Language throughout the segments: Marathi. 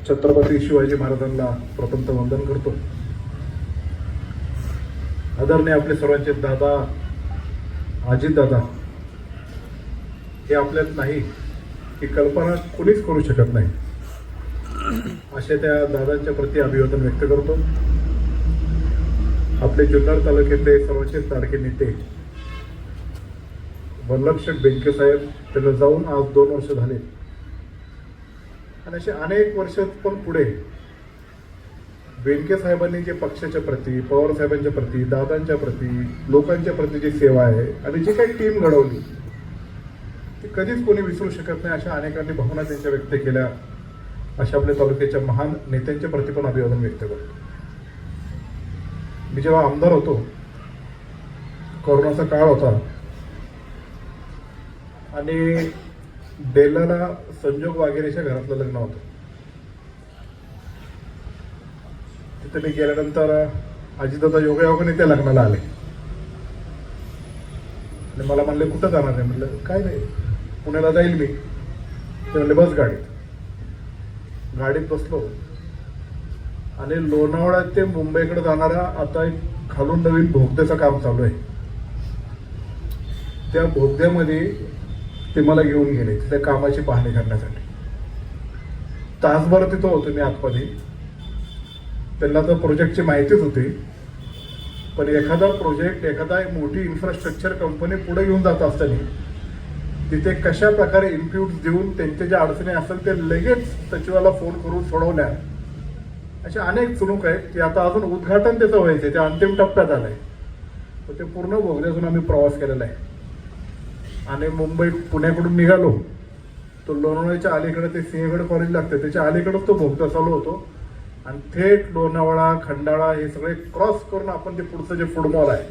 छत्रपती शिवाजी महाराजांना प्रथमतः वंदन करतो. आदरणीय आपले सर्वांचे दादा अजितदादा हे आपल्यात नाही ही कल्पना कोणीच करू शकत नाही. अशा त्या दादांच्या प्रती अभिवादन व्यक्त करतो. आपले जुन्नर तालुक्यातले सर्वांचे लाडके नेते वल्लभशेठ बेनके साहेब, त्यांना जाऊन आज 2 वर्ष झाले आणि असे अनेक वर्ष पण पुढे बेनके साहेबांनी जे पक्षाच्या प्रती, पवार साहेबांच्या प्रती, दादांच्या प्रती, लोकांच्या प्रती जी सेवा आहे आणि जी काही टीम घडवली ती कधीच कोणी विसरू शकत नाही. अशा अनेकांनी भावना त्यांच्या व्यक्त केल्या. अशा आपल्या तालुक्याच्या महान नेत्यांच्या प्रती पण अभिवादन व्यक्त करतो. मी जेव्हा आमदार होतो, कोरोनाचा काळ होता आणि बेलाला संजोग वाघेरेच्या घरातलं लग्न होतं. तिथे मी गेल्यानंतर अजितदादा योगायोगाने त्या लग्नाला आले आणि मला म्हणले कुठं जाणार आहे. म्हटलं काय नाही, पुण्याला जाईल मी. ते म्हणले बस गाडीत बसलो आणि लोणावळा ते मुंबईकडे जाणारा आता एक खालून नवीन भोगद्याचं काम चालू आहे. त्या भोगद्यामध्ये ते मला घेऊन गेले त्या कामाची पाहणी करण्यासाठी. तासभर तिथं होतो मी आतमध्ये. त्यांना तर प्रोजेक्टची माहितीच होती, पण एखादा प्रोजेक्ट, एखादा मोठी इन्फ्रास्ट्रक्चर कंपनी पुढे घेऊन जात असताना तिथे कशा प्रकारे इनपुट्स देऊन त्यांच्या ज्या अडचणी असेल ते लगेच सचिवाला फोन करून सोडवल्या. अशा अनेक चुणूक आहेत की आता अजून उद्घाटन त्याचं व्हायचं, ते अंतिम टप्प्यात आलंय. तर ते पूर्ण भोगद्यातून आम्ही प्रवास केलेला आहे आणि मुंबई पुण्याकडून निघालो तो लोणावळ्याच्या अलीकडे ते सिंहगड कॉलेज लागतं, त्याच्या अलीकडेच तो भोगदा चालू होतो आणि थेट लोणावळा, खंडाळा हे सगळे क्रॉस करून आपण ते पुढचं जे फूड मॉल आहे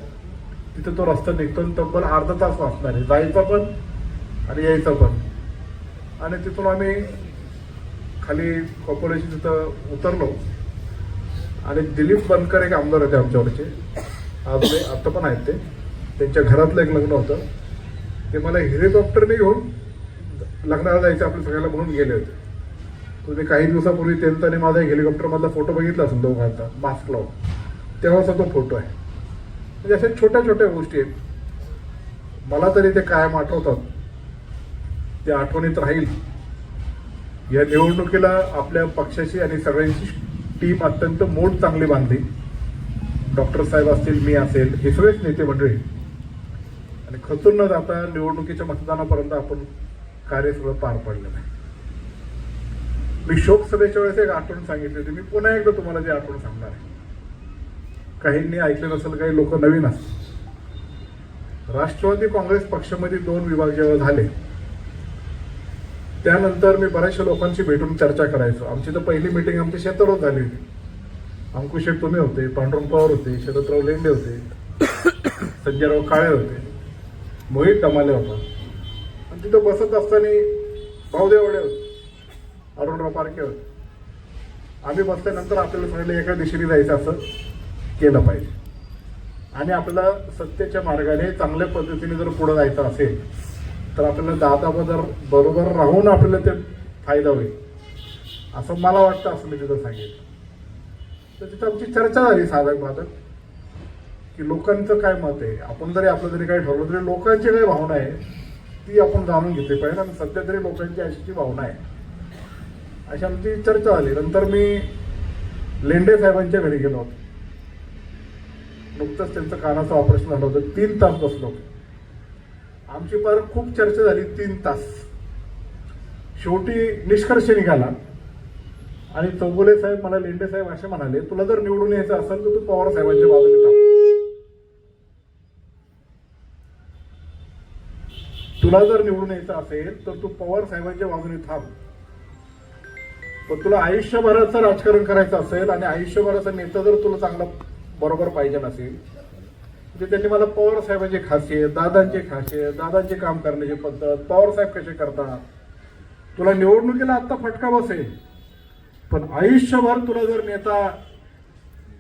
तिथे तो रस्ता निघतो. तब्बल अर्धा तास वाचणार आहे, जायचा पण आणि यायचं पण. आणि तिथून आम्ही खाली कॉर्पोरेशन तिथं उतरलो आणि दिलीप बनकर एक आमदार होते आमच्यावरचे, आज ते आता पण आहेत. त्यांच्या घरातलं एक लग्न होतं. ते मला हेलिकॉप्टरने घेऊन लग्नाला जायचं आपल्या सगळ्याला म्हणून गेले होते. तुम्ही काही दिवसापूर्वी त्यांचा आणि माझा एक हेलिकॉप्टरमधला फोटो बघितला असेल दोघांचा मास्क लावून, तेव्हाचा तो फोटो आहे. म्हणजे अशा छोट्या छोट्या गोष्टी आहेत, मला तरी ते कायम आठवतात, ते आठवणीत राहील. या निवडणुकीला आपल्या पक्षाची आणि सगळ्यांची टीम अत्यंत मोठ चांगली बांधली. डॉक्टर साहेब असतील, मी असेल, हे सगळेच नेते मंडळी आणि खचून न जाता निवडणुकीच्या मतदानापर्यंत आपण कार्य सगळं पार पाडलं नाही. मी शोक सभेच्या वेळेस एक आठवण सांगितली होती, मी पुन्हा एकदा तुम्हाला जी आठवण सांगणार आहे. काहींनी ऐकलं नसेल, काही लोक नवीन असतील. राष्ट्रवादी काँग्रेस पक्षामध्ये 2 विभाग जेव्हा झाले त्यानंतर मी बऱ्याचशा लोकांशी भेटून चर्चा करायचो. आमची तर पहिली मिटिंग आमच्या शेतावरच झाली होती. अंकुश शेठ तुम्ही होते, पांडुरंग पवार होते, शरदराव लेंडे होते, संजयराव काळे होते, मोहित डमाले होता आणि तिथं बसत असताना भाऊदेवडे होते, अरुणराव पारखे होते. आम्ही बसल्यानंतर आपल्याला सांगितलं एका दिशेने जायचं असं केलं पाहिजे आणि आपल्याला सत्तेच्या मार्गाने चांगल्या पद्धतीने जर पुढे जायचं असेल तर आपल्याला दादा बरोबर राहून आपल्याला ते फायदा होईल असं मला वाटतं, असं मी तिथं सांगितलं. तर तिथं आमची चर्चा झाली साधक बाधक की लोकांचं काय मत आहे. आपण जरी आपलं जरी काही ठरवलं तरी लोकांची काय भावना आहे ती आपण जाणून घेतली पाहिजे आणि सध्या तरी लोकांची अशी भावना आहे अशी आमची चर्चा झाली. नंतर मी लेंडे साहेबांच्या घरी गेलो होतो. नुकतंच त्यांचं कानाचं ऑपरेशन झालं होतं. 3 तास बसलो. आमची फार खूप चर्चा झाली 3 तास. शेवटी निष्कर्ष निघाला आणि चौगुले साहेब मला लेंडे साहेब असे म्हणाले, तुला जर निवडून यायचं असेल तर तू पवार साहेबांच्या बाजूने थांब. तुला जर निवडून यायचं असेल तर तू पवार साहेबांच्या बाजूने थांब. पण तुला आयुष्यभराचं राजकारण करायचं असेल आणि आयुष्यभराचा नेता जर तुला चांगला बरोबर पाहिजे नसेल म्हणजे त्यांनी मला पवार साहेबांची खासियत, दादांची खासियत, दादांचे काम करण्याची पद्धत, पवार साहेब कसे करतात, तुला निवडणुकीला आत्ता फटका बसेल पण आयुष्यभर तुला जर नेता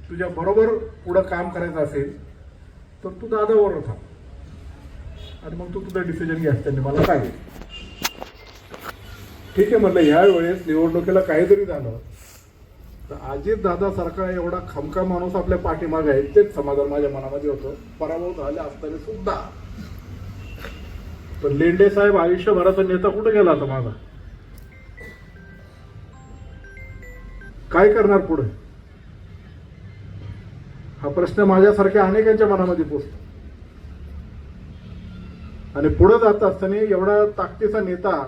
तुझ्या बरोबर पुढं काम करायचं असेल तर तू दादाबरोबर थांब आणि मग तू तुझं डिसिजन घ्यास. त्यांनी मला सांगितलं. ठीक आहे म्हटलं, ह्या वेळेस निवडणुकीला काहीतरी झालं तर अजित दादा सारखा एवढा खमका माणूस आपल्या पाठीमागे आहे, तेच समाधान माझ्या मनामध्ये होतं. पराभव झाले असताना सुद्धा. पण लेंडे साहेब आयुष्यभराचा नेता कुठे गेला आता माझा? काय करणार पुढे? हा प्रश्न माझ्यासारख्या अनेकांच्या मनामध्ये पोचतो. आणि पुढे जात असताना एवढा ताकदीचा नेता,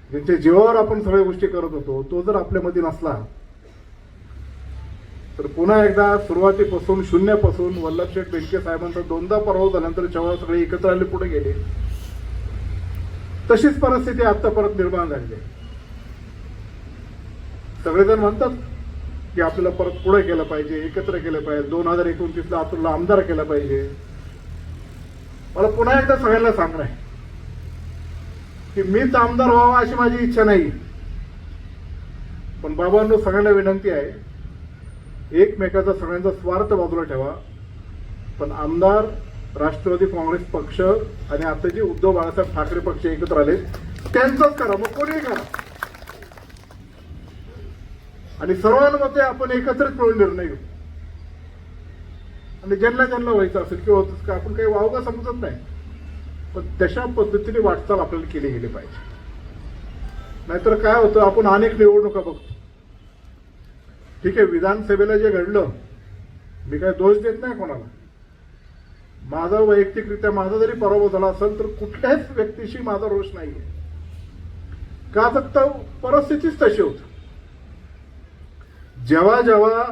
ज्यांच्या जीवावर आपण सगळ्या गोष्टी करत होतो, तो जर आपल्यामध्ये नसला तर पुन्हा एकदा सुरुवातीपासून शून्यापासून वल्लभशेठ बेनके साहेबांचा दोनदा पराभव झाल्यानंतर जेव्हा सगळे एकत्र आले पुढे गेले, तशीच परिस्थिती आता परत निर्माण झाली आहे. सगळेजण म्हणतात की आपल्याला परत पुढे केलं पाहिजे, एकत्र केलं पाहिजे, 2029ला अतुलला आमदार केला पाहिजे. मला पुन्हा एकदा सगळ्यांना सांगणं आहे की मीच आमदार व्हावा अशी माझी इच्छा नाही. पण बाबांनो, सगळ्यांना विनंती आहे, एकमेकाचा सगळ्यांचा स्वार्थ बाजूला ठेवा. पण आमदार राष्ट्रवादी काँग्रेस पक्ष आणि आता जे उद्धव बाळासाहेब ठाकरे पक्ष एकत्र आले त्यांचंच करा, मग कोणीही करा. आणि सर्वांमध्ये आपण एकत्रित मिळून निर्णय घेऊ. आणि ज्यांना ज्यांना व्हायचं असेल किंवा होतच का, आपण काही वावगा समजत नाही, पण तशा पद्धतीने वाटचाल आपल्याला केली गेली पाहिजे. नाहीतर काय होतं, आपण अनेक निवडणुका बघतो. ठीक आहे, विधानसभेला जे घडलं, मी काही दोष देत नाही कोणाला. माझा वैयक्तिकरित्या माझा जरी पराभव झाला असेल तर कुठल्याच व्यक्तीशी माझा रोष नाहीये. का तर परिस्थितीच तशी होती. जेव्हा जेव्हा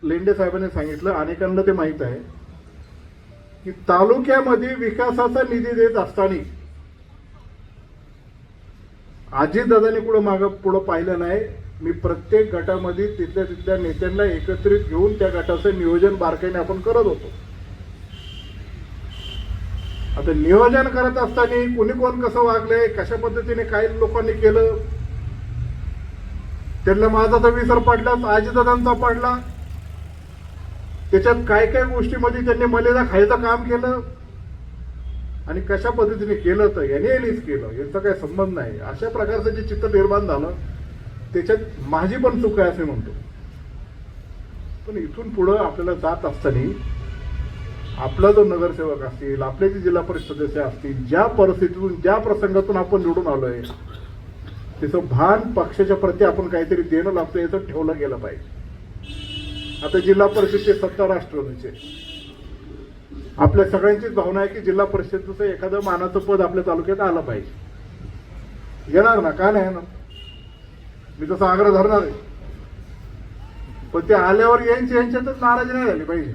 लेंडे साहेबांनी सांगितलं, अनेकांना ते माहित आहे की तालुक्यामध्ये विकासाचा निधी देत असताना अजितदादांनी कुठं मागं पुढं पाहिलं नाही. मी प्रत्येक गटामध्ये तिथल्या नेत्यांना एकत्रित घेऊन त्या गटाचं नियोजन बारकाईने आपण करत होतो. आता नियोजन करत असताना कोणी कोण कसं वागलंय, कशा पद्धतीने काही लोकांनी केलं, त्यांना माझा तर विसर पडलाच, अजितदादांचा पडला. त्याच्यात काय काय गोष्टीमध्ये त्यांनी मलेदा खायचं काम केलं आणि कशा पद्धतीने केलं तर यांनीच केलं, यांचा काही संबंध नाही. अशा प्रकारचं जे चित्र निर्माण झालं त्याच्यात माझी पण चूक आहे असे म्हणतो. पण इथून पुढं आपल्याला जात असताना आपला जो नगरसेवक असतील, आपले जे जिल्हा परिषद सदस्य असतील, ज्या परिस्थितीतून ज्या प्रसंगातून आपण निवडून आलोय त्याचं भान पक्षाच्या प्रती आपण काहीतरी देणं लागतं याचं ठेवलं गेलं पाहिजे. आता जिल्हा परिषदेचे सत्ता राष्ट्रवादीचे, आपल्या सगळ्यांचीच भावना आहे की जिल्हा परिषदेचं एखादं मानाचं पद आपल्या तालुक्यात आलं पाहिजे. येणार ना, का नाही येणार? मी तसा आग्रह धरणार आहे. पण ते आल्यावर यांच्यातच नाराजी नाही झाली पाहिजे.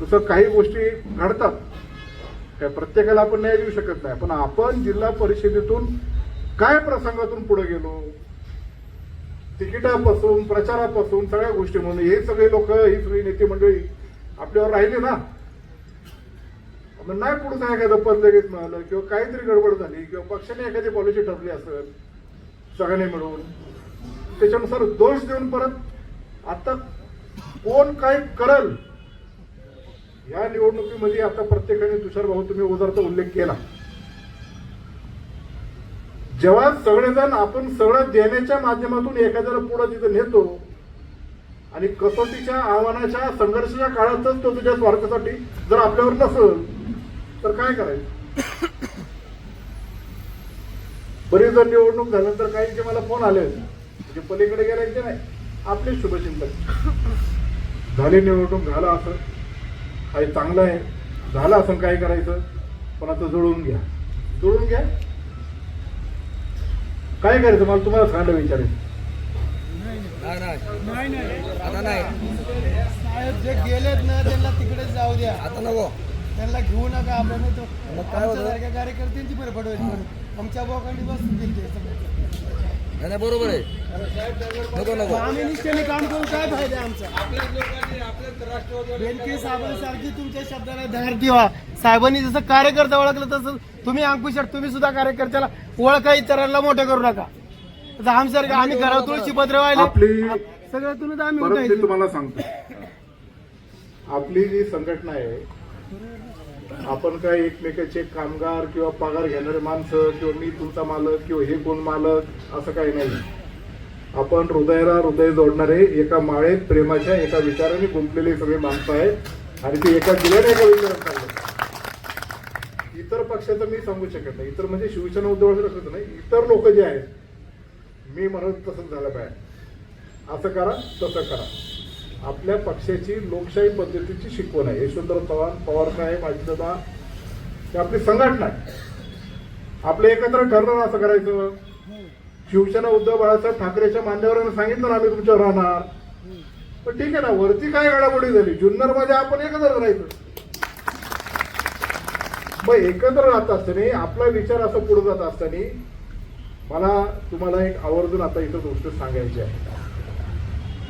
तसं काही गोष्टी घडतात, काय प्रत्येकाला आपण न्याय देऊ शकत नाही. पण आपण जिल्हा परिषदेतून काय प्रसंगातून पुढे गेलो, तिकिटापासून प्रचारापासून सगळ्या गोष्टी म्हणून हे सगळे लोक, ही सगळी नेते मंडळी आपल्यावर राहिले ना. नाही पुढे काय एखादं पद लगेच मिळालं किंवा काहीतरी गडबड झाली किंवा पक्षाने एखादी पॉलिसी ठरली असेल सगळ्यांनी मिळून, त्याच्यानुसार दोष देऊन परत आता कोण काय करल या निवडणुकीमध्ये. आता प्रत्येकाने, तुषार भाऊ तुम्ही उदारचा उल्लेख केला, जेव्हा सगळेजण आपण सगळं देण्याच्या माध्यमातून एखाद्याला पुढे तिथे नेतो आणि कसोटीच्या, आव्हानाच्या, संघर्षाच्या काळातच तो तुझ्या स्वार्थासाठी जर आपल्यावर नसेल तर काय करायचं? बरीच जण निवडणूक झाल्यानंतर काहींचे मला फोन आले होते, म्हणजे पलीकडे गेल्याचे नाही, आपले शुभचिंतक झाली निवडणूक, झालं असं काही चांगलं आहे, झालं असं काय करायचं, पण आता जुळवून घ्या, जुळवून घ्या. काय करायचं मला तुम्हाला सांगायला विचारायचं. आता नाही साहेब जे गेलेत ना त्यांना तिकडे जाऊ द्या, आता नको, त्यांना घेऊ नका. आपण मग काय होतं? कार्यकर्त्यांची फरफट होईल, आमच्या बोकांनी बसून नाही बरोबर आहे, नको नको. आम्ही निष्ठेने काम करून काय फायदा आमचा? बेनके साहेबांसारखी तुमच्या शब्दाला धार द्या. साहेबांनी जसं कार्यकर्ता ओळखलं तसं तुम्ही अंकुश, तुम्ही सुद्धा कार्यकर्त्याला ओळखा, इतरांना मोठं करू नका. आमच्यासारखं आम्ही घरावर तुळशी पत्र आपली सगळ्यातूनच परत मी आम्ही तुम्हाला सांगतो, आपली जी संघटना आहे आपण काय एकमेकाचे कामगार किंवा पगार घेणारे माणसं किंवा मी तुमचा मालक किंवा हे कोण मालक असं काही नाही. आपण हृदयाला हृदय जोडणारे एका माळेत प्रेमाच्या एका विचाराने गुंतलेले सगळे माणसं आहेत आणि ते एका जिल्ह्याने एका विचारात चालले. इतर पक्षाचं मी सांगू शकत नाही. इतर म्हणजे शिवसेना उद्धव ठाकरे नाही, इतर लोक जे आहेत मी म्हणत तसंच झालं पाहिजे, असं करा तसं करा. आपल्या पक्षाची लोकशाही पद्धतीची शिकवण आहे. यशवंतराव चव्हाण पवार साहेब अजितदादा हे आपली संघटना आहे. आपले एकत्र ठरलं असं करायचं. शिवसेना उद्धव बाळासाहेब ठाकरेच्या मान्यवरांनी सांगितलं ना आम्ही तुमच्यावर राहणार, पण ठीक आहे ना, वरती काय घडामोडी झाली जुन्नर मध्ये आपण एकत्र राहायचं. मग एकत्र राहत असताना आपला विचार असं पुढे जात असताना मला तुम्हाला एक आवर्जून आता इथं गोष्ट सांगायची आहे.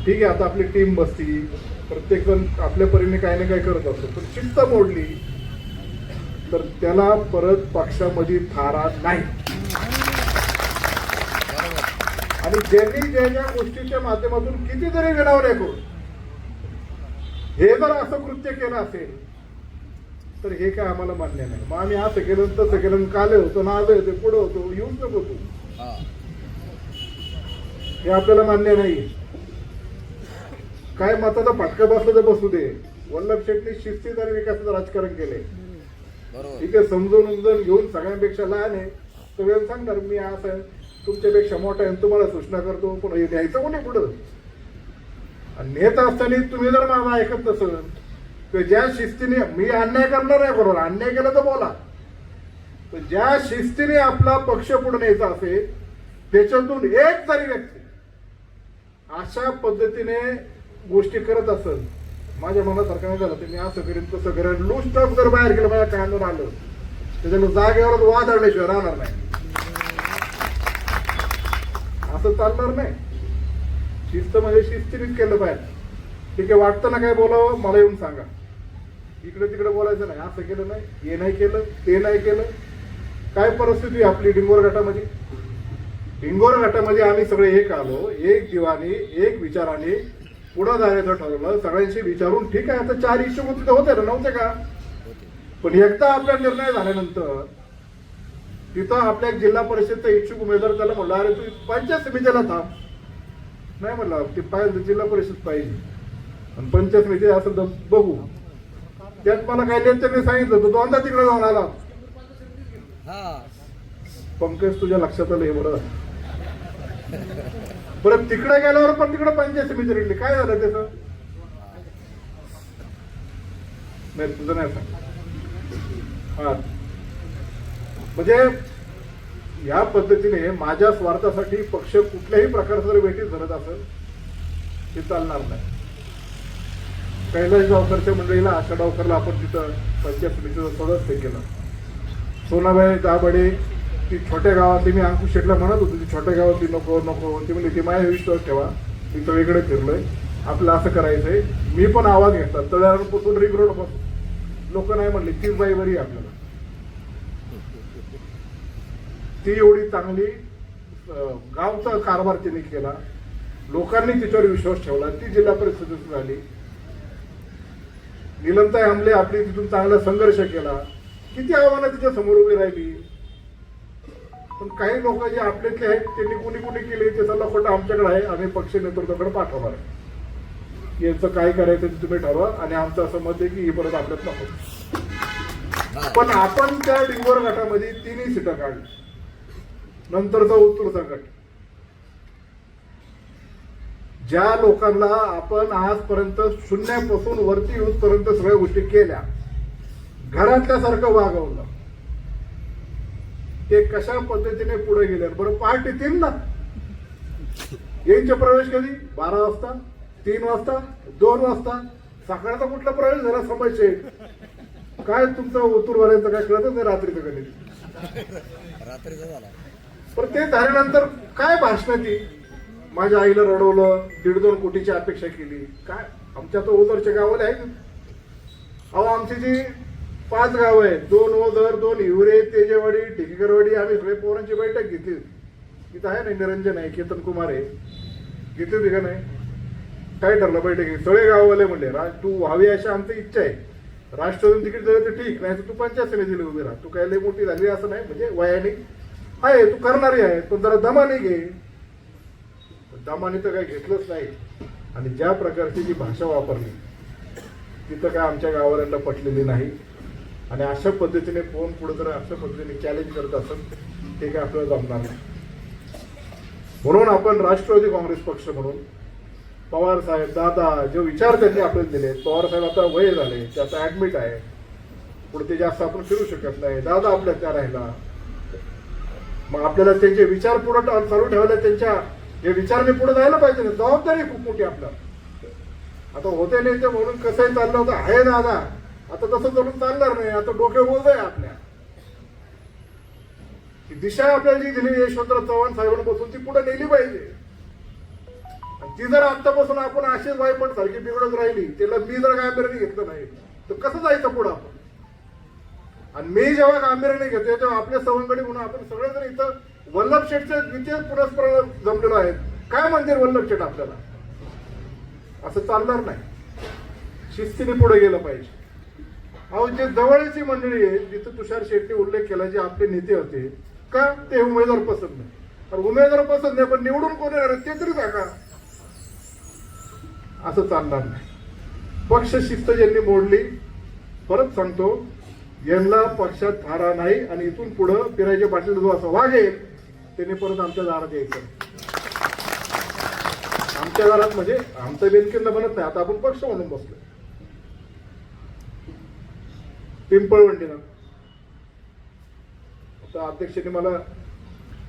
ठीक आहे, आता आपली टीम बसती, प्रत्येक जण आपल्या परीने काही ना काही करत असतो, पण शिस्त मोडली तर त्याला परत पक्षामध्ये थारा नाही. आणि ज्यांनी ज्या ज्या गोष्टीच्या माध्यमातून कितीतरी विनावण्या करून हे जर असं कृत्य केलं असेल तर हे काय आम्हाला मान्य नाही. मग आम्ही असं केलं तसं केलं, काले होतो ना आलं होते पुढे होतो येऊच नको तू, हे आपल्याला मान्य नाही. काय मताचा फटका बसला तर बसू दे. वल्लभ शेट्टी शिस्तीत आणि विकासाचं राजकारण केले. ठीक आहे, समजून उमजून घेऊन सगळ्यांपेक्षा लहान आहे तो वेळ सांगणार मी असं तुमच्यापेक्षा मोठा आहे तुम्हाला सूचना करतो, पण हे न्यायचं कोणी पुढं. आणि नेत असताना तुम्ही जर माझं ऐकत नसल तर ज्या शिस्तीने मी अन्याय करणार आहे, बरोबर अन्याय केला तर बोला, तर ज्या शिस्तीने आपला पक्ष पुढे न्यायचा असेल त्याच्यातून एक तरी व्यक्ती अशा पद्धतीने गोष्टी करत असेल, माझ्या मनासारखं नाही झालं तर मी असं करेन तसं करेन, लूज टॉक जर बाहेर गेलं माझ्या कानावर आलं त्याच्यामुळे जागेवरच वाद आणल्याशिवाय राहणार नाही. असं चालणार नाही. शिस्त म्हणजे शिस्तीनेच केलं पाहिजे. ठीक आहे, वाटतं ना काय बोलावं मला येऊन सांगा. इकडे तिकडे बोलायचं नाही, असं केलं नाही, हे नाही केलं ते नाही केलं. काय परिस्थिती आपली डिंगोर गटामध्ये? डिंगोर गटामध्ये आम्ही सगळे एक आलो, एक जीवाने एक विचाराने पुढं जायचं ठरवलं, सगळ्यांशी विचारून. ठीक आहे, आता 4 इश्यू तिथे होते ना, नव्हते का? पण एकदा आपला निर्णय झाल्यानंतर तिथं आपल्या जिल्हा परिषदचा इच्छुक उमेदवार त्याला म्हणला अरे तू पंचायत समितीला थांब. नाही म्हणला ती पाहिजे जिल्हा परिषद पाहिजे आणि पंचायत समिती असं बघू. त्यात मला काही नेत्यांनी सांगितलं तो दोनदा तिकडे जाऊन आला. पंकज तुझ्या लक्षात आलं हे बरं. परत तिकडे गेल्यावर पण तिकडे पंचायत समिती रडली. काय झालं त्याचं? नाही तुझं नाही सांग. हा म्हणजे या पद्धतीने माझ्या स्वार्थासाठी पक्ष कुठल्याही प्रकारचं जर वेठीस धरत असेल ते चालणार नाही. कैलास गावकरच्या मंडळीला आशा गावकरला आपण तिथं पंचायत समितीचं सदस्य केलं. सोनाबाई दाभाडे ती छोट्या गावातली, मी अंकुश शेटला म्हणत होतो ती छोट्या गावातली नको नको, ती म्हणजे ती माझ्या विश्वास ठेवा, मी सगळीकडे फिरलोय, आपलं असं करायचंय. मी पण आवाज घेतला तळ्यापासून रिंग रोड पासून. लोक नाही म्हणले तीच बाई बरी आपल्याला, ती एवढी चांगली गावचा कारभार तिने केला, लोकांनी तिच्यावर विश्वास ठेवला, ती जिल्हा परिषद सदस्य झाली. निलमताई आमले आपली तिथून चांगला संघर्ष केला, किती आव्हानं तिच्या समोर उभी राहिली. पण काही लोक जे आपल्यातले आहेत त्यांनी कुणी कुणी केले ते सल्ला खोटा आमच्याकडे आहे, आम्ही पक्ष नेतृत्वाकडे पाठवणार आहे. यांचं काय करायचं ते तुम्ही ठरवा आणि आमचं असं मत आहे की ही परत आपल्यात नको. पण आपण त्या डिंगोर गटामध्ये 3 सीटा काढली. नंतरचा उत्तूरचा गट, ज्या लोकांना आपण आजपर्यंत शून्यापासून वरती येऊपर्यंत सगळ्या गोष्टी केल्या, घरातल्यासारखं वागवलं, ते कशा पद्धतीने पुढे गेले. बरं पार्टी 3 ना यांचे प्रवेश कधी 12 वाजता, 3 वाजता, 2 वाजता. सकाळचा कुठला प्रवेश झाला समजचे काय तुमचं उत्तूरवाल्यांचं काय कळतच नाही. रात्रीचं कधी रात्रीचा झाला. पण ते झाल्यानंतर काय भाषण ती माझ्या आईला रडवलं, 1.5-2 कोटीची अपेक्षा केली. काय आमच्या तो ओझरच्या गावाला आहे. अहो आमची जी 5 गावं आहेत, 2 ओझर, 2 हिवरे, तेजेवाडी, ढिकेकरवाडी, आम्ही सगळे पोरांची बैठक घेतली. इथं आहे ना निरंजन आहे, केतन कुमार आहे, घेतली होती का नाही? काय ठरलं बैठकीत? सगळे गाववाले म्हणले तू व्हावी अशी आमची इच्छा आहे. राष्ट्रवादी तिकीट दिलं तर ठीक, नाही तर तू पंचायत समितीला उभी राहा. तू काय लय मोठी झाली असं नाही, म्हणजे वयाने आहे, तू करणारी आहे, पण जरा दमाने घे. दमाने तर काही घेतलंच नाही. आणि ज्या प्रकारची जी भाषा वापरली तिथं काय आमच्या गावाल्यांना पटलेली नाही. आणि अशा पद्धतीने कोण पुढे जर अशा पद्धतीने चॅलेंज करत असेल ते काय आपल्याला जमणार नाही. म्हणून आपण राष्ट्रवादी काँग्रेस पक्ष म्हणून पवार साहेब दादा जे विचार त्यांनी आपल्याला दिले, पवार साहेब आता वय झाले, त्याचा ऍडमिट आहे, पुढे जास्त आपण फिरू शकत नाही, दादा आपल्या त्या राहिला, मग आपल्याला त्यांचे विचार पुढे चालू ठेवायला, त्यांच्या हे विचारने पुढे जायला पाहिजे ना. जबाबदारी खूप मोठी आपल्याला. आता होते नाही ते म्हणून कसंही चाललं होतं आहे दादा, आता तसं करून चालणार नाही. आता डोके बोज आहे आपल्या. ती दिशा आपल्याला जी दिली यशवंतराव चव्हाण साहेबांपासून ती पुढे नेली पाहिजे. आणि ती जर आतापासून आपण अशीच वाईपट सारखी बिघडत राहिली, त्याला मी जर गांभीर्याने घेतलं नाही तर कसं जायचं पुढं आपण. आणि मी जेव्हा गांभीर्याने घेतोय तेव्हा आपल्या सवंगडी म्हणून आपण सगळेजण इथं वल्लभ शेठचे द्वितीय पुरस्कार जमलेलो आहेत. काय म्हणते वल्लभ शेठ आपल्याला? असं चालणार नाही. शिस्तीने पुढे गेलं पाहिजे. अहो जे जवळची मंडळी आहे जिथं तुषार शेट्टी उल्लेख केला, जे आपले नेते होते, का ते उमेदवार पसंत नाही. तर उमेदवार पसंत नाही पण निवडून कोण येणार ते तरी सांगा. असं चालणार नाही. पक्ष शिस्त ज्यांनी मोडली, परत सांगतो, यांना पक्षात थारा नाही. आणि इथून पुढं फिरायच्या पाटील जो असं वागेल त्याने परत आमच्या दारात यायचं. आमच्या दारात म्हणजे आमचं बेनकेंना बनत नाही. आता आपण पक्ष म्हणून बसलो पिंपळवंडीला. आता अध्यक्षांनी मला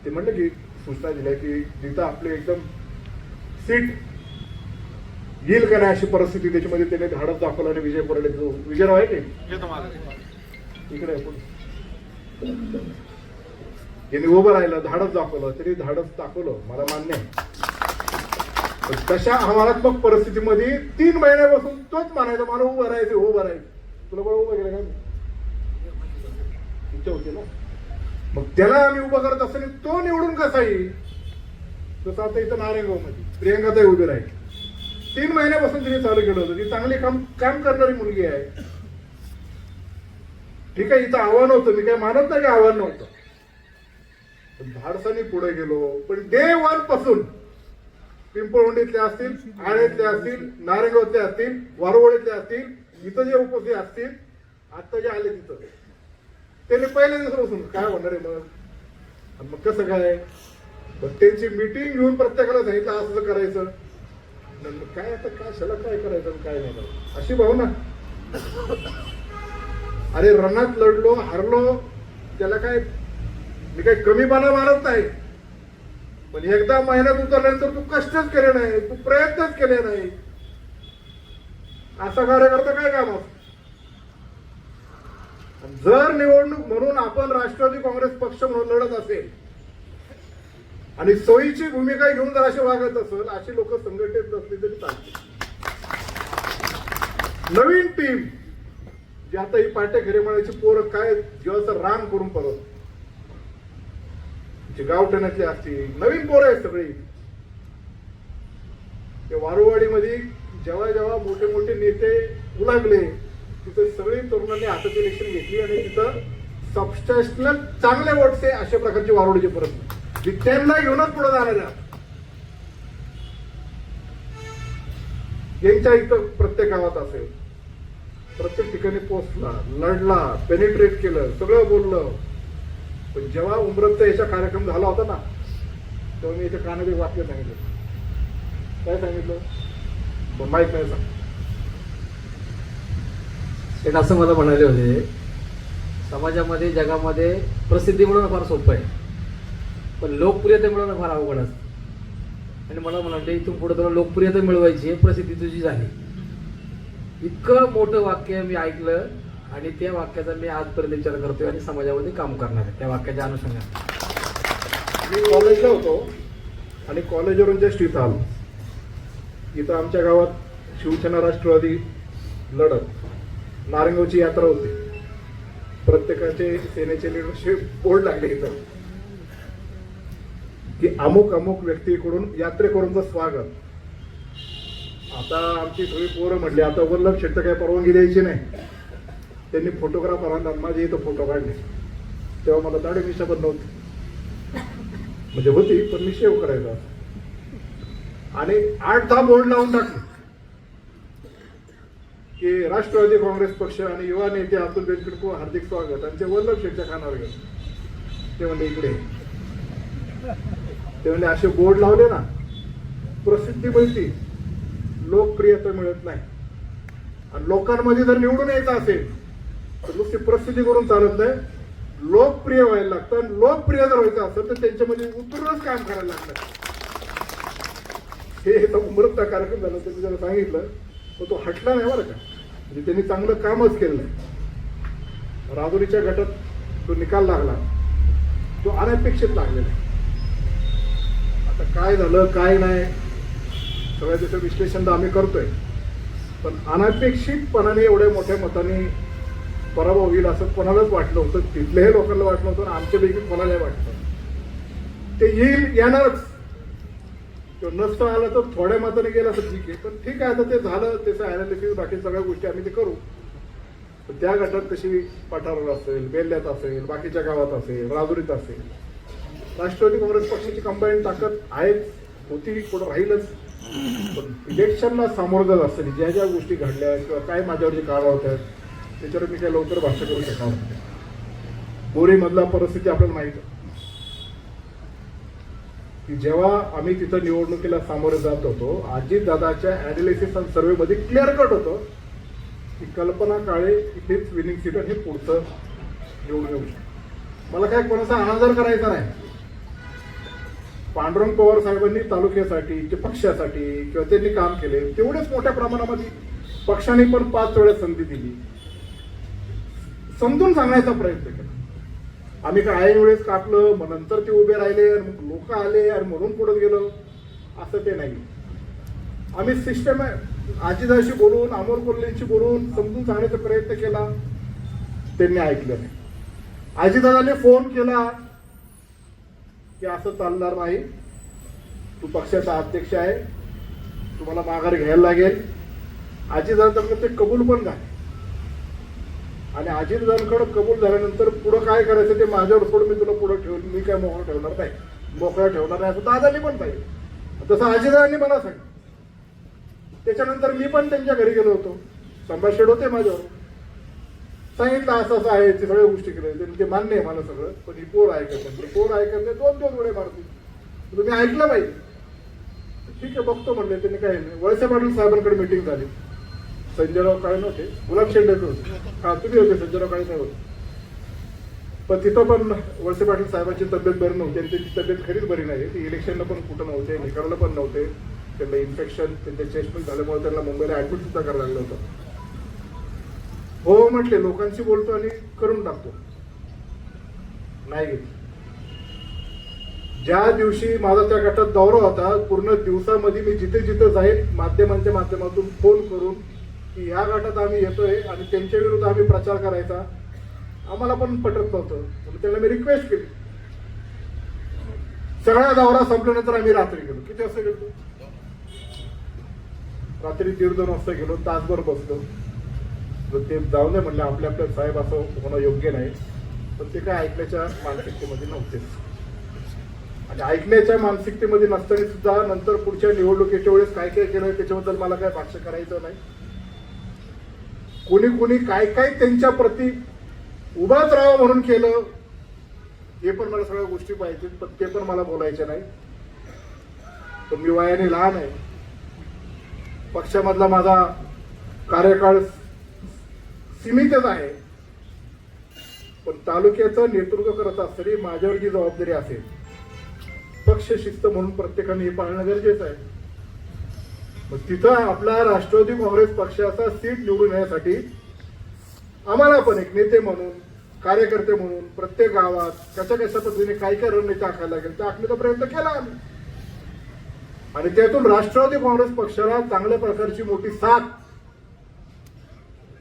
ते म्हणलं की सूचना दिल्या की जिथं आपले एकदम सीट येईल का नाही अशी परिस्थिती, त्याच्यामध्ये त्याने धाडस दाखवलं. आणि विजय कोरडे जो विजयराव आहे की इकडे ज्यांनी उभं राहिलं, धाडस दाखवलं, तरी धाडस दाखवलं मला मान्य आहे. तशा आव्हानात्मक परिस्थितीमध्ये 3 महिन्यापासून तोच म्हणायचा मला उभं राहायचं. तुला बरं उभं केलं का? इच्छा होती ना. मग त्याला आम्ही उभं करत असताना तो निवडून कसा येईल? तसं आता इथं नारायणगाव मध्ये प्रियंकाताई उभी राहील. 3 महिन्यापासून तिने चालू केलं होतं. ती चांगली काम करणारी मुलगी आहे. ठीक आहे, इथं आव्हान होतं, मी काय मानत नाही की आव्हान नव्हतं. धाडसाने पुढे गेलो. पण डे 1 पासून पिंपळवंडीतले असतील, आळेतले असतील, नारायणगावतले असतील, वारवळीतले असतील, इथं जे उपस्थित असतील, आता जे आले तिथं, त्याने पहिल्या दिवसापासून काय होणार आहे मग कसं काय, त्यांची मीटिंग घेऊन प्रत्येकाला सांगितलं असं करायचं. काय आता काय शाला काय करायचं काय नाही करायचं अशी भावना. अरे रणात लढलो, हारलो, त्याला काय मी काही कमीपणा मानत नाही. पण एकदा मेहनत उतरल्यानंतर तू कष्टच केले नाही, तू प्रयत्नच केले नाही, असा कार्यकर्ता काय काम असतं. जर निवडणूक म्हणून आपण राष्ट्रवादी काँग्रेस पक्ष म्हणून लढत असेल आणि सोयीची भूमिका घेऊन जर असे वागत असेल, अशी लोक संघटित नसली तरी चालते. नवीन टीम जी आता ही पाटे घेरेमाळ्याची पोरं काय जेव्हा राम करून परत गावठण्यातली असतील नवीन पोरं आहेत सगळी. ते वारुवाडीमध्ये जेव्हा जेव्हा मोठे मोठे नेते उलागले तिथे सगळी तरुणांनी हातात इलेक्शन घेतली आणि तिथं सबस्टेशनल चांगले वोट्स अशा प्रकारचे वारुवाडीचे परत त्यांना घेऊनच पुढे जाणाऱ्या यांच्या इथं प्रत्येक गावात असेल, प्रत्येक ठिकाणी पोहोचला, लढला, पेनिट्रेट केलं, सगळं बोललं. पण जेव्हा उमरतचा याचा कार्यक्रम झाला होता ना, तेव्हा मी याच्या कानात एक वाक्य सांगितलं. काय सांगितलं माहित नाही सांग. एक असं मला म्हणाले होते, समाजामध्ये जगामध्ये प्रसिद्धी मिळवणं फार सोपं आहे, पण लोकप्रियता मिळवणं फार अवघड असतं. आणि मला म्हणाले इथून पुढे तुला लोकप्रियता मिळवायची, प्रसिद्धी तुझी झाली. इतकं मोठं वाक्य मी ऐकलं आणि त्या वाक्याचा मी आजपर्यंत विचार करतोय आणि समाजामध्ये काम करणार आहे त्या वाक्याच्या अनुषंगाने. मी कॉलेजला होतो आणि कॉलेजवरून जस्ट इथं आलो. इथं आमच्या गावात शिवसेना राष्ट्रवादी लढत, नारायणगावची यात्रा होती. प्रत्येकाचे सेनेचे लिडरशिप बोर्ड लागले इथं की अमुक अमुक व्यक्तीकडून यात्रेकरूंचं स्वागत. आता आमची सगळी पोरं म्हटली आता वल्लभ शेठ काही परवानगी द्यायची नाही, त्यांनी फोटोग्राफर माझे इथं फोटो काढले. तेव्हा मला दाढी मिशा पण नव्हती, म्हणजे होती पण मी शेव करायचा. आणि 8-10 बोर्ड लावून टाकले की राष्ट्रवादी काँग्रेस पक्ष आणि युवा नेते अतुल बेनकेडकर हार्दिक स्वागत. आणि ते वल्लभ शेठच्या कानावर गेले. ते म्हणले इकडे. ते म्हणले असे बोर्ड लावले ना प्रसिद्धी मिळते, लोकप्रियता मिळत नाही. आणि लोकांमध्ये जर निवडून यायचं असेल तर नुसती प्रसिद्धी करून चालत नाही, लोकप्रिय व्हायला लागतं. लोकप्रिय जर व्हायचं असेल तर त्यांच्यामध्ये उतरूनच काम करायला लागतं. हे उमरता कार्यक्रम झाला त्यांनी त्याला सांगितलं, पण तो हटला नाही बरं का. म्हणजे त्यांनी चांगलं कामच केलं नाही. राजुरीच्या गटात तो निकाल लागला, तो अनपेक्षित लागलेला आहे. आता काय झालं काय नाही सगळ्या त्याचं विश्लेषण तर आम्ही करतोय, पण अनपेक्षितपणाने एवढ्या मोठ्या मताने पराभव होईल असं कोणालाच वाटलं होतं. तिथल्याही लोकांना वाटलं होतं आणि आमच्यापैकी कोणालाही वाटलं. ते येणारच. तो नसतं आलं तर थोड्या मताने गेला तर ठीक आहे, पण ठीक आहे आता ते झालं, त्याचं अनालिसिस बाकी सगळ्या गोष्टी आम्ही ते करू. पण त्या गटात तशी पठारावर असेल, बेल्ल्यात असेल, बाकीच्या गावात असेल, राजुरीत असेल, राष्ट्रवादी काँग्रेस पक्षाची कंबाईन ताकद आहेच, होती, पुढं राहीलच. पण इलेक्शनला सामोरं जात असताना ज्या ज्या गोष्टी घडल्या किंवा काय माझ्यावर जे काळ होत आहेत त्याच्यावर मी काय लवकर भाष्य करू शकणार नाही. बोरीमधला परिस्थिती आपल्याला माहिती आहे की जेव्हा आम्ही तिथं निवडणुकीला सामोरे जात होतो, अजितदादाच्या अॅनालिसिस आणि सर्वे मध्ये क्लिअर कट होतं की कल्पना काळे इथेच विनिंग सीट आणि हे पुढचं निवडून येऊ शकतं. मला काय कोणाचा अनादर करायचा नाही. पांडुरंग पवार साहेबांनी तालुक्यासाठी पक्षासाठी किंवा त्यांनी काम केले तेवढेच मोठ्या प्रमाणामध्ये पक्षाने पण 5 वेळा संधी दिली. समजून सांगण्याचा प्रयत्न केला. आम्ही काय ऐन वेळेस कापलं मग नंतर ते उभे राहिले आणि मग लोक आले आणि म्हणून पुढे गेलो असं ते नाही. आम्ही सिस्टम आजीदाशी बोलून अमोल कोल्हेंशी बोलून समजून सांगण्याचा प्रयत्न केला, त्यांनी ऐकलं नाही. आजीदादाने फोन केला की असं चालणार नाही, तू पक्षाचा अध्यक्ष आहे, तुम्हाला माघार घ्यायला लागेल. अजितदादांकडे ते कबूल पण झाले आणि अजितदादांकडे कबूल झाल्यानंतर पुढं काय करायचं ते माझ्यावर सोडून मी तुला पुढे ठेवून मी काय मोकळं ठेवणार नाही, मोकळा ठेवणार नाही असं दादानी पण पाहिजे. तसं अजितदादांनी मला सांगितलं. त्याच्यानंतर मी पण त्यांच्या घरी गेलो होतो, संभाषण होते माझ्यावर, सांगितलं असं असं आहे, ते सगळ्या गोष्टी केल्या. ते मान्य आहे मला सगळं, पण ही पोर ऐकत नाही, पोर ऐकत नाही, 2 वेळे मारतील, तुम्ही ऐकलं पाहिजे. ठीक आहे बघतो म्हणले. त्यांनी काय नाही. वळसे पाटील साहेबांकडे मिटिंग झाली. संजयराव काळे नव्हते, गुलाब शेंडेकर होते. हा तुम्ही होते, संजयराव काळे नाही होते. पण तिथं पण वळसे पाटील साहेबांची तब्येत बरी नव्हती आणि त्यांची तब्येत खरीच बरी नाही. ते इलेक्शनला पण कुठं नव्हते, निकालाला पण नव्हते. त्यांना इन्फेक्शन त्यांच्या चेस्टमेंट झाल्यामुळे त्यांना मुंबईला ऍडमिट सुद्धा करायला लागलं होतं. हो म्हटले, लोकांशी बोलतो आणि करून टाकतो, नाही घेतली. ज्या दिवशी माझा त्या गटात दौरा होता, पूर्ण दिवसामध्ये मी जिथे जिथे जाईल माध्यमांच्या माध्यमातून फोन करून की ह्या गटात आम्ही येतोय आणि त्यांच्या विरुद्ध आम्ही प्रचार करायचा, आम्हाला पण पटत नव्हतं. म्हणून त्यांना मी रिक्वेस्ट केली. सगळा दौरा संपल्यानंतर आम्ही रात्री गेलो. किती वाजता गेलो? रात्री 1:30-2 वाजता गेलो. तासभर बसलो. ते जाऊ नये म्हणलं, आपल्या आपल्या साहेब असं होणं योग्य नाही. पण ते काय ऐकण्याच्या मानसिकतेमध्ये नव्हतेच. आणि ऐकण्याच्या मानसिकतेमध्ये नसताना सुद्धा नंतर पुढच्या निवडणुकीच्या वेळेस काय काय केलं त्याच्याबद्दल मला काय भाष्य करायचं नाही. कोणी कोणी काय काय त्यांच्या प्रती उभाच राहावं म्हणून केलं हे पण मला सगळ्या गोष्टी पाहिजे, पण ते पण मला बोलायचे नाही. पण मी वयाने लहान आहे. पक्षामधला माझा कार्यकाळ सीमितच आहे. पण तालुक्याचं नेतृत्व करत असताना माझ्यावर जी जबाबदारी असेल, पक्ष शिस्त म्हणून प्रत्येकाने हे पाळणं गरजेचं आहे. मग तिथं आपला राष्ट्रवादी काँग्रेस पक्षाचा सीट निवडून येण्यासाठी आम्हाला पण एक नेते म्हणून, कार्यकर्ते म्हणून प्रत्येक गावात कशा कशा पद्धतीने काय काय रणनीती आखायला लागेल त्या आखण्याचा प्रयत्न केला आम्ही. आणि त्यातून राष्ट्रवादी काँग्रेस पक्षाला चांगल्या प्रकारची मोठी साथ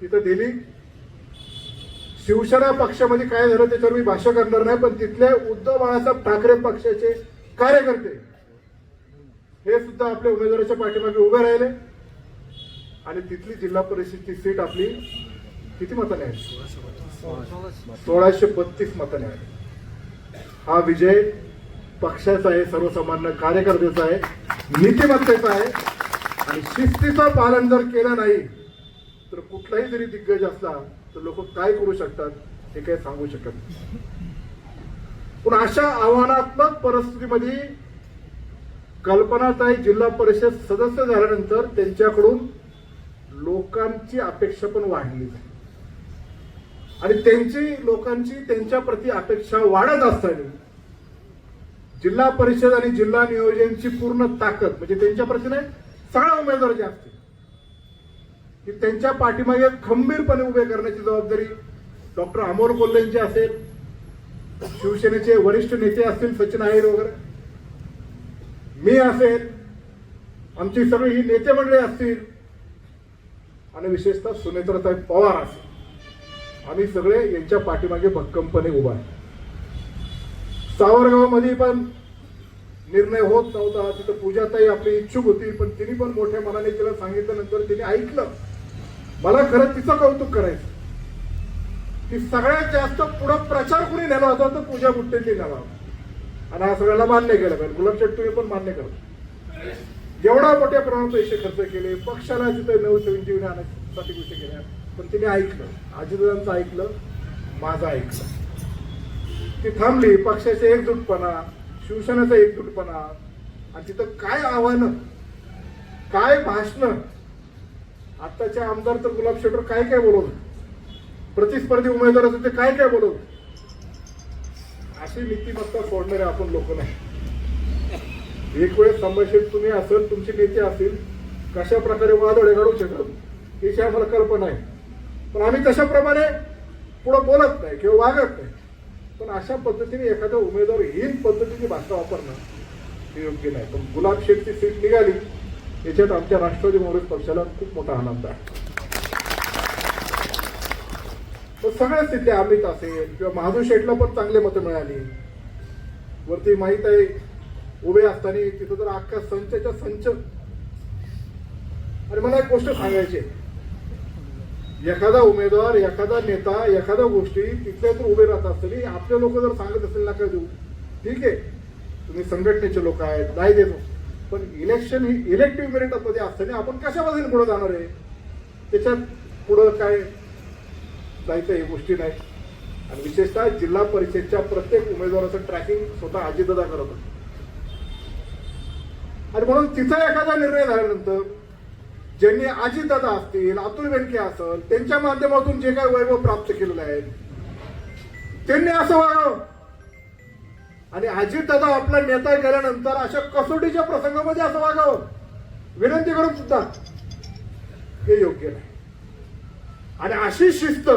तिथं दिली. शिवसेना पक्षामध्ये काय झालं त्याच्यावर मी भाष्य करणार नाही, पण तिथले उद्धव बाळासाहेब ठाकरे पक्षाचे कार्यकर्ते हे सुद्धा आपल्या उमेदवाराच्या पाठीमागे उभे राहिले आणि तिथली जिल्हा परिषदची सीट आपली किती मताने आहे? 1632 मताने आहे. हा विजय पक्षाचा आहे, सर्वसामान्य कार्यकर्त्याचा आहे, नीतिमत्तेचा आहे. आणि शिस्तीचं पालन जर केलं नाही तर कुठलाही जरी दिग्गज असला तर लोक काय करू शकतात हे काही सांगू शकत नाही. पण अशा आव्हानात्मक परिस्थितीमध्ये कल्पनाताई जिल्हा परिषद सदस्य झाल्यानंतर त्यांच्याकडून लोकांची अपेक्षा पण वाढली आणि लोकांची त्यांच्या प्रती अपेक्षा वाढत असताना जिल्हा परिषद आणि जिल्हा नियोजनची पूर्ण ताकद म्हणजे त्यांच्या प्रती नाही सगळ्या उमेदवार जे असतील की त्यांच्या पाठीमागे खंबीरपणे उभे करण्याची जबाबदारी डॉक्टर अमोल कोल्हेंची असेल, शिवसेनेचे वरिष्ठ नेते असतील सचिन अहिर वगैरे, मी असेल, आमची सगळी ही नेते मंडळी असतील आणि विशेषतः सुनेत्राताई पवार असेल, आम्ही सगळे यांच्या पाठीमागे भक्कमपणे उभा आहे. सावरगावमध्ये पण निर्णय होत नव्हता, तिथं पूजाताई आपली इच्छुक होती पण तिने पण मोठ्या मनाने तिला सांगितल्यानंतर तिने ऐकलं. मला खरं तिचं कौतुक करायचं की सगळ्यात जास्त पुढं प्रचार कुणी नेला होता तर पूजा गुट्टेंनी नेला होता आणि हा सगळ्याला मान्य केलं पाहिजे. गुलाब शेट्टी पण मान्य करतो. जेवढा मोठ्या प्रमाणात पैसे खर्च केले, पक्षाला तिथे नवसंजीवनी आणण्यासाठी गोष्टी केल्या, पण तिने ऐकलं, अजितदादांचं ऐकलं, माझं ऐकलं. ती थांबली. पक्षाचा एकजुटपणा, शिवसेनेचा एकजुटपणा आणि तिथं काय आव्हानं, काय भाषणं. आताचे आमदार तर गुलाब शेट्टीवर काय काय बोलवलं, प्रतिस्पर्धी उमेदवार होते ते काय काय बोलवलं. अशी नीतिमत्ता सोडणारे आपण लोक नाही. एक वेळेस संभाषित तुम्ही असेल, तुमचे नेते असतील, कशा प्रकारे वादळे घडू शकत याची आम्हाला कल्पना आहे. पण आम्ही तशाप्रमाणे पुढे बोलत नाही किंवा वागत नाही. पण अशा पद्धतीने एखादा उमेदवार हीन पद्धतीची भाषा वापरणं हे योग्य नाही. पण गुलाब शेठची सीट निघाली याच्यात आमच्या राष्ट्रवादी काँग्रेस पक्षाला खूप मोठा आनंद आहे. सगळ्याच तिथले अमित असेल किंवा महादू शेठला पण चांगले मतं मिळाली. वरती माहीत आहे उभे असताना तिथं तर अख्खा संचच्या संच. आणि मला एक गोष्ट सांगायची, एखादा उमेदवार, एखादा नेता, एखाद्या गोष्टी तिथल्या तर उभे राहत असताना आपले लोक जर सांगत असेल नका देऊ, ठीक आहे, तुम्ही संघटनेचे लोक आहेत, नाही देतो. पण इलेक्शन ही इलेक्टिव्ह मेरिटमध्ये असताना आपण कशा पद्धतीने पुढे जाणार आहे, त्याच्यात पुढं काय जायचं हे गोष्टी नाही. आणि विशेषतः जिल्हा परिषदच्या प्रत्येक उमेदवाराचं ट्रॅकिंग स्वतः अजितदादा करत होते. आणि म्हणून तिचा एखादा निर्णय झाल्यानंतर ज्यांनी अजितदादा असतील, अतुल बेनके असेल, त्यांच्या माध्यमातून जे काही वैभव प्राप्त केलेलं आहे त्यांनी असं वागावं. आणि अजितदादा आपला नेता गेल्यानंतर अशा कसोटीच्या प्रसंगामध्ये असं वागावं विनंती करून सुद्धा हे योग्य नाही. आणि अशी शिस्त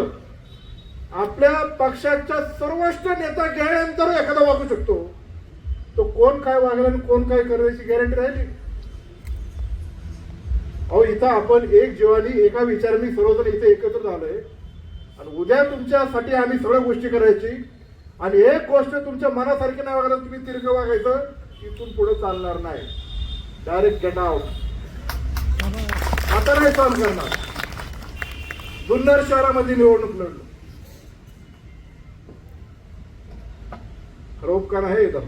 आपल्या पक्षाच्या सर्वोच्च नेता गेल्यानंतर एखादा वागू शकतो. तो कोण काय वागला आणि कोण काय करण्याची गॅरंटी राहिली. अहो, इथं आपण एक जीवानी एका विचाराने सर्वजण इथे एकत्र झालोय आणि उद्या तुमच्यासाठी आम्ही सगळ्या गोष्टी करायची. आणि एक गोष्ट तुमच्या मनासारखी नाही वागायला तुम्ही तिरकं वागायचं, इथून पुढे चालणार नाही. Direct get out. आता नाही सहन करणार. जुन्नर शहरामध्ये निवडणूक लढलो, रोपकान आहे एकदम.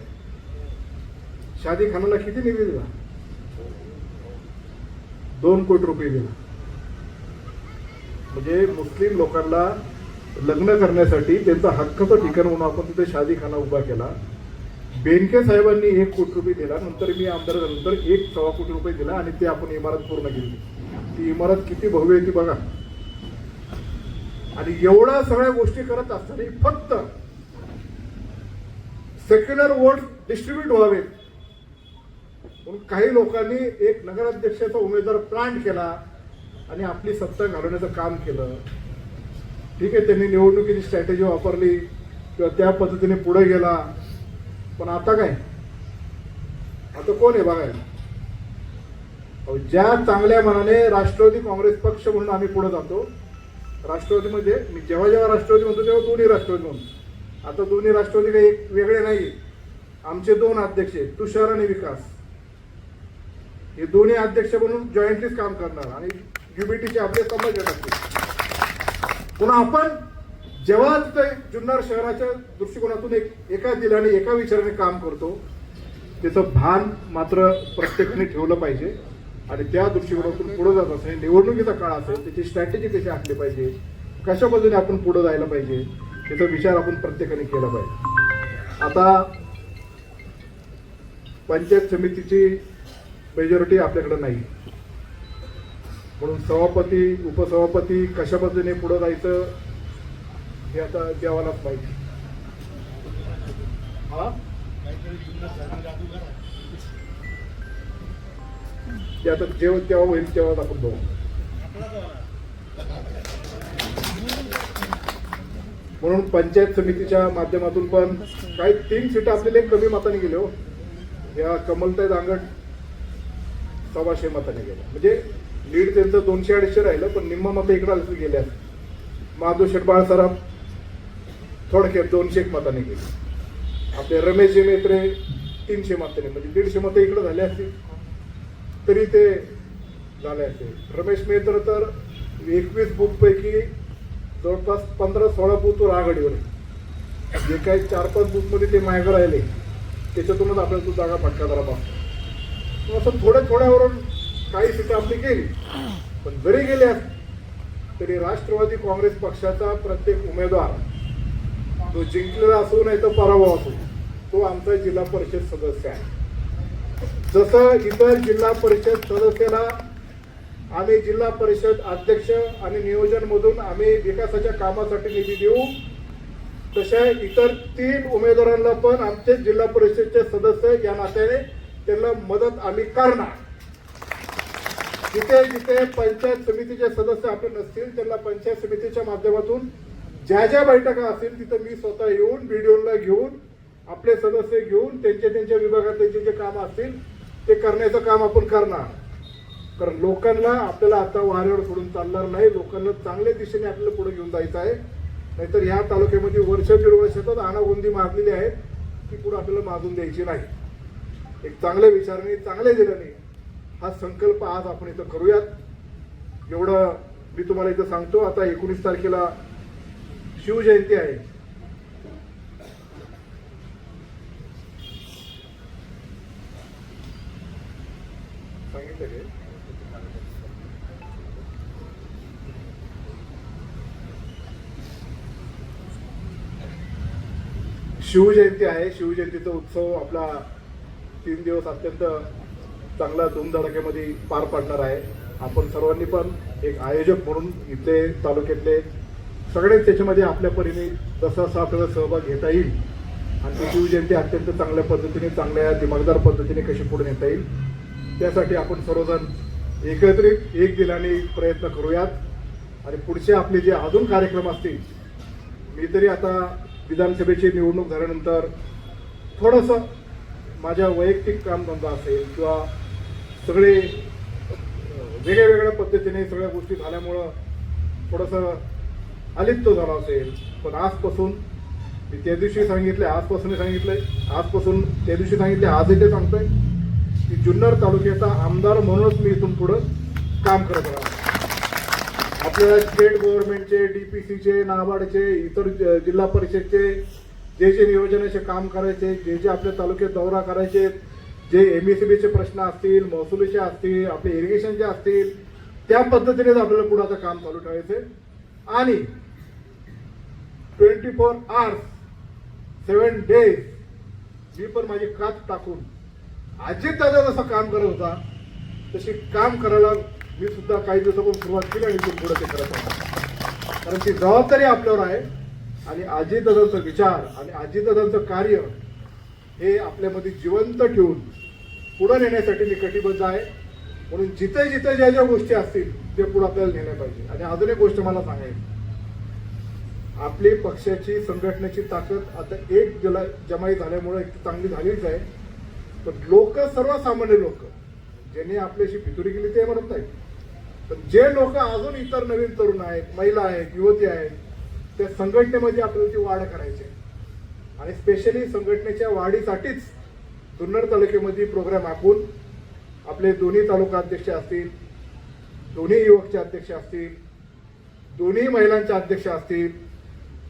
शादी खानाला किती निधी दिला? 2 कोटी रुपये दिला. म्हणजे मुस्लिम लोकांना लग्न करण्यासाठी त्यांचा हक्काचं ठिकाण म्हणून आपण तिथे शादीखाना उभा केला. बेनके साहेबांनी 1 कोटी रुपये दिला. नंतर मी आमदार झाल्यानंतर 1.25 कोटी रुपये दिला आणि ते आपण इमारत पूर्ण केली. ती इमारत किती भव्य आहे ती बघा. आणि एवढ्या सगळ्या गोष्टी करत असताना फक्त सेक्युलर वोट डिस्ट्रीब्यूट व्हावे म्हणून काही लोकांनी एक नगराध्यक्षाचा उमेदवार प्लांट केला आणि आपली सत्ता घालवण्याचं काम केलं. ठीक आहे, त्यांनी निवडणुकीची स्ट्रॅटेजी वापरली किंवा त्या पद्धतीने पुढे गेला. पण आता काय, आता कोण आहे बघायला. ज्या चांगल्या मनाने राष्ट्रवादी काँग्रेस पक्ष म्हणून आम्ही पुढे जातो. राष्ट्रवादीमध्ये मी जेव्हा जेव्हा राष्ट्रवादी म्हणतो तेव्हा दोन्ही राष्ट्रवादी म्हणतो. आता दोन्ही राष्ट्रवादी काही वेगळे नाही. आमचे 2 अध्यक्ष आहेत, तुषार आणि विकास. हे दोन्ही अध्यक्ष म्हणून जॉईंटलीच काम करणार आणि युबीटीचे आपले संभाजी असतील. पुन्हा आपण जेव्हा तिथे जुन्नर शहराच्या दृष्टिकोनातून एका दिलाने एका विचाराने काम करतो, त्याचं भान मात्र प्रत्येकाने ठेवलं पाहिजे आणि त्या दृष्टिकोनातून पुढे जात असेल, निवडणुकीचा काळ असेल, त्याची स्ट्रॅटेजी कशी आखली पाहिजे, कशा पद्धतीने आपण पुढे जायला पाहिजे, त्याचा विचार आपण प्रत्येकाने केला पाहिजे. आता पंचायत समितीची मेजॉरिटी आपल्याकडे नाही, म्हणून सभापती उपसभापती कशा पद्धतीने पुढे जायचं हे आता देवालाच माहिती. हा ते आता जेव्हा तेव्हा होईल तेव्हा आपण बघू. म्हणून पंचायत समितीच्या माध्यमातून पण काही 3 सीट आपल्याला कमी मताने गेले हो. या कमलताई दांगड 125 मताने गेल्या, म्हणजे लीड त्यांचं 200-250 राहिलं, पण निम्म मतं इकडे गेल्या. माधव शेटबाळ सराफ थोडक्यात 201 मताने गेले. आपले रमेश मेत्रे 300 मताने, म्हणजे 150 मतं इकडे झाले असतील तरी ते झाले असते. रमेश मेत्र तर 21 बूथ पैकी जवळपास 15-16 बूथवर आघाडीवर आहे. जे काही 4-5 बूथमध्ये ते मागे राहिले त्याच्यातूनच आपल्याला तो जागा फटका जरा बसतो. असं थोड्यावरून काही सीटं आपली गेली, पण जरी गेल्या तरी राष्ट्रवादी काँग्रेस पक्षाचा प्रत्येक उमेदवार तो जिंकलेला असो नाही तर पराभव असो, तो आमचा जिल्हा परिषद सदस्य आहे. जसं इतर जिल्हा परिषद सदस्याला आम्ही जिल्हा परिषद अध्यक्ष आणि नियोजन मधून आम्ही विकासाच्या कामासाठी निधी देऊ, तशा इतर 3 उमेदवारांना पण आमचे जिल्हा परिषदचे सदस्य या नात्याने त्यांना मदत आम्ही करणार. जिथे जिथे पंचायत समितीचे सदस्य आपले नसतील त्यांना पंचायत समितीच्या माध्यमातून ज्या ज्या बैठका असतील तिथं मी स्वतः येऊन व्हिडिओला घेऊन आपले सदस्य घेऊन त्यांच्या विभागातले जे काम असतील ते करण्याचं काम आपण करणार. कारण लोकांना आपल्याला आता वाऱ्यावर सोडून चालणार नाही, लोकांना चांगल्या दिशेने आपल्याला पुढे घेऊन जायचं आहे. नाहीतर ह्या तालुक्यामध्ये वर्ष-दीड वर्षातच आणागोंदी मारलेली आहे, ती पुढे आपल्याला माजून द्यायची नाही. एक चांगल्या विचाराने चांगल्या दिल्याने हा संकल्प आज आपण इथं करूयात. एवढं मी तुम्हाला इथं सांगतो. आता 19 तारखेला शिवजयंती आहे. सांगितलं काय? शिवजयंती आहे. शिवजयंतीचा उत्सव आपला 3 दिवस अत्यंत चांगला धूमधडाक्यामध्ये पार पाडणार आहे. आपण सर्वांनी पण एक आयोजक म्हणून इथले तालुक्यातले सगळेच त्याच्यामध्ये आपल्या परीने जसा आपल्याला सहभाग घेता येईल आणि ती शिवजयंती अत्यंत चांगल्या पद्धतीने चांगल्या दिमागदार पद्धतीने कशी पुढे नेता येईल त्यासाठी आपण सर्वजण एकत्रित एक दिलाने प्रयत्न करूयात. आणि पुढचे आपले जे अजून कार्यक्रम असतील, मी तरी आता विधानसभेची निवडणूक झाल्यानंतर थोडंसं माझ्या वैयक्तिक कामधंदा असेल किंवा सगळे वेगळ्या वेगळ्या पद्धतीने सगळ्या गोष्टी झाल्यामुळं थोडंसं अलिप्त झाला असेल. पण आजपासून मी त्या दिवशी सांगितले, आजपासून त्या दिवशी सांगितले, आजही ते सांगतोय की जुन्नर तालुक्याचा आमदार म्हणूनच मी इथून पुढं काम करत राहणार. आपल्याला स्टेट गव्हर्नमेंटचे, DPCचे, नाबार्डचे, इतर जिल्हा परिषदचे जे जे नियोजनाचे काम करायचे, जे जे आपल्या तालुक्यात दौरा करायचे, जे MSEBचे प्रश्न असतील, महसुलीचे असतील, आपले इरिगेशनचे असतील, त्या पद्धतीनेच आपल्याला पुढे आता काम चालू ठेवायचे. आणि 24 hours 7 days मी पण माझी कात टाकून अजित दादा जसं काम करत होता तशी काम करायला मी सुद्धा काही दिवसापासून सुरुवात केली आणि इथून पुढे ते करत होता. कारण ती जबाबदारी आपल्यावर आहे आणि अजितदादांचा विचार आणि अजितदादांचं कार्य हे आपल्यामध्ये जिवंत ठेवून पुढे नेण्यासाठी मी कटिबद्ध आहे. म्हणून जिथे जिथे ज्या ज्या गोष्टी असतील ते पुढे आपल्याला नेल्या पाहिजे. आणि अजून एक गोष्ट मला सांगायची, आपली पक्षाची संघटनेची ताकद आता एक जमाई झाल्यामुळे चांगली झालीच आहे. पण लोक, सर्वसामान्य लोक ज्यांनी आपल्याशी फितुरी केली ते म्हणत नाही, पण जे लोक अजून इतर नवीन तरुण आहेत, महिला आहेत, युवती आहेत, त्या संघटनेमध्ये आपल्याला ती वाढ करायची आहे. आणि स्पेशली संघटनेच्या वाढीसाठीच जुन्नर तालुक्यामध्ये प्रोग्राम आखून आपले दोन्ही तालुका अध्यक्ष असतील, दोन्ही युवकचे अध्यक्ष असतील, दोन्ही महिलांचे अध्यक्ष असतील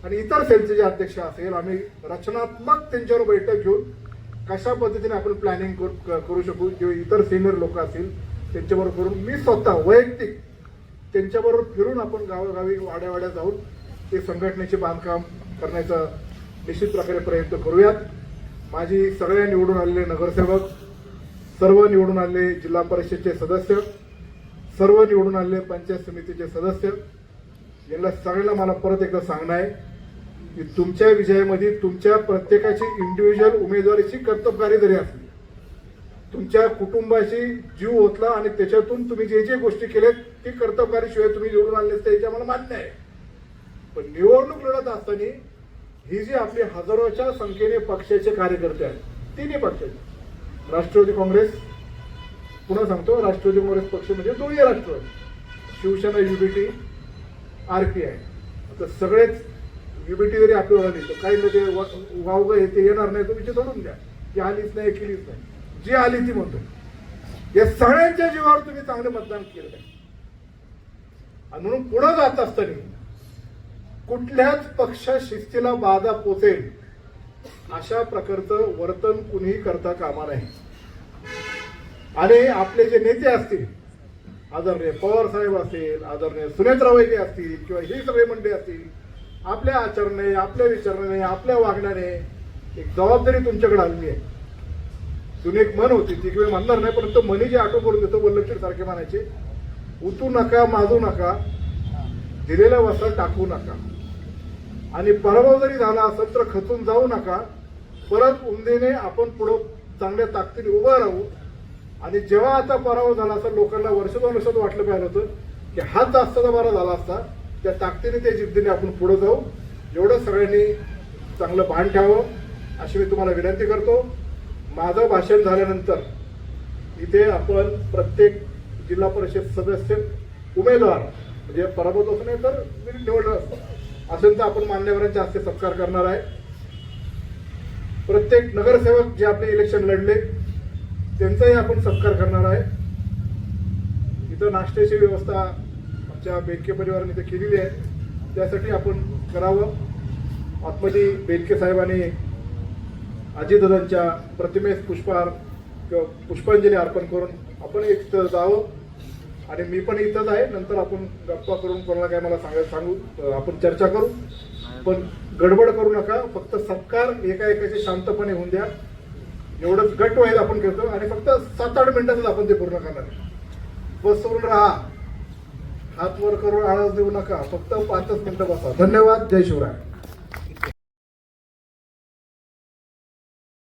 आणि इतर सेलचे जे अध्यक्ष असेल, आम्ही रचनात्मक त्यांच्यावर बैठक घेऊन कशा पद्धतीने आपण प्लॅनिंग करू शकू, किंवा इतर सिनियर लोक असतील त्यांच्याबरोबर करून मी स्वतः वैयक्तिक त्यांच्याबरोबर फिरून आपण गावोगावी वाड्यावाड्या जाऊन ते संघटनेचे बांधकाम करण्याचा निश्चित प्रकारे प्रयत्न करूयात. माझी सगळ्या निवडून आलेले नगरसेवक, सर्व निवडून आलेले जिल्हा परिषदचे सदस्य, सर्व निवडून आलेले पंचायत समितीचे सदस्य, यांना सगळ्यांना मला परत एकदा सांगणं आहे की तुमच्या विजयामध्ये तुमच्या प्रत्येकाची इंडिव्हिज्युअल उमेदवारीची कर्तबगारी जरी असली, तुमच्या कुटुंबाची जीव ओतला आणि त्याच्यातून तुम्ही जे जे गोष्टी केल्यात ती कर्तबगारीशिवाय तुम्ही निवडून आणले असते, याच्या मला मान्य आहे. पण निवडणूक लढत असताना ही जी आपली हजारोच्या संख्येने पक्षाचे कार्यकर्ते आहेत, तिन्ही पक्षाचे, राष्ट्रवादी काँग्रेस, पुन्हा सांगतो राष्ट्रवादी काँग्रेस पक्ष म्हणजे दोन्ही राष्ट्रवादी, शिवसेना, युबीटी, RPI, आता सगळेच युबीटी जरी आपल्याला दिसतो, काही ना ते वावगं येते येणार नाही, तो विषय सोडून द्या, ती आलीच नाही केलीच नाही, जी आली ती म्हणतो. या सगळ्यांच्या जीवावर तुम्ही चांगलं मतदान केलं आहे. आणि म्हणून पुढे जात असताना कुठल्याच पक्ष शिस्तीला बाधा पोचेल अशा प्रकारचं वर्तन कुणीही करता कामा नये. आणि आपले जे नेते असतील, आदरणीय पवार साहेब असतील, आदरणीय सुनेत्रा वैद्य असतील, किंवा ही सगळे मंडळी असतील, आपल्या आचरणाने, आपल्या विचारणाने, आपल्या वागण्याने एक जबाबदारी तुमच्याकडे आलेली आहे. जुनी एक मन होती, ती किंवा म्हणणार नाही, परंतु मनी जे आठवण करून देतो, वल्लभशेठ सारखे म्हणायचे, उतू नका, माजू नका, दिलेलं वस्त्र टाकू नका, आणि पराभव जरी झाला असेल तर खचून जाऊ नका, परत उंदीने आपण पुढं चांगल्या ताकदीने उभं राहू. आणि जेव्हा आता पराभव झाला असेल, लोकांना वर्षानुवर्षात वाटलं पाहिलं होतं की हाच जास्त बरा झाला असता, त्या ताकदीने, त्या जिद्दीने आपण पुढे जाऊ. एवढं सगळ्यांनी चांगलं भान ठेवावं अशी मी तुम्हाला विनंती करतो. माझं भाषण झाल्यानंतर इथे आपण प्रत्येक जिल्हा परिषद सदस्य उमेदवार, म्हणजे पराभूत असं नाही तर निवडलं असेल तर आपण मान्यवरांच्या हस्ते सत्कार करणार आहे. प्रत्येक नगरसेवक जे आपले इलेक्शन लढले त्यांचाही आपण सत्कार करणार आहे. इथं नाश्त्याची व्यवस्था आमच्या बेनके परिवाराने इथे केलेली आहे, त्यासाठी आपण करावं. आतमध्ये बेनके साहेबांनी अजितदादांच्या प्रतिमेस पुष्पहार किंवा पुष्पांजली अर्पण करून आपण इथं जावं. आणि मी पण इथंच आहे, नंतर आपण गप्पा करून कोणाला काय मला सांगू, आपण चर्चा करू, पण गडबड करू नका. फक्त सत्कार एका एकाचे शांतपणे होऊन द्या, एवढंच गट व्हायला आपण करतो. आणि फक्त 7-8 मिनिटातच आपण ते पूर्ण करणार. बसून राहा, हात वर करून आळस देऊ नका, फक्त 5 मिनिटं बसा. धन्यवाद. जय शिवराय.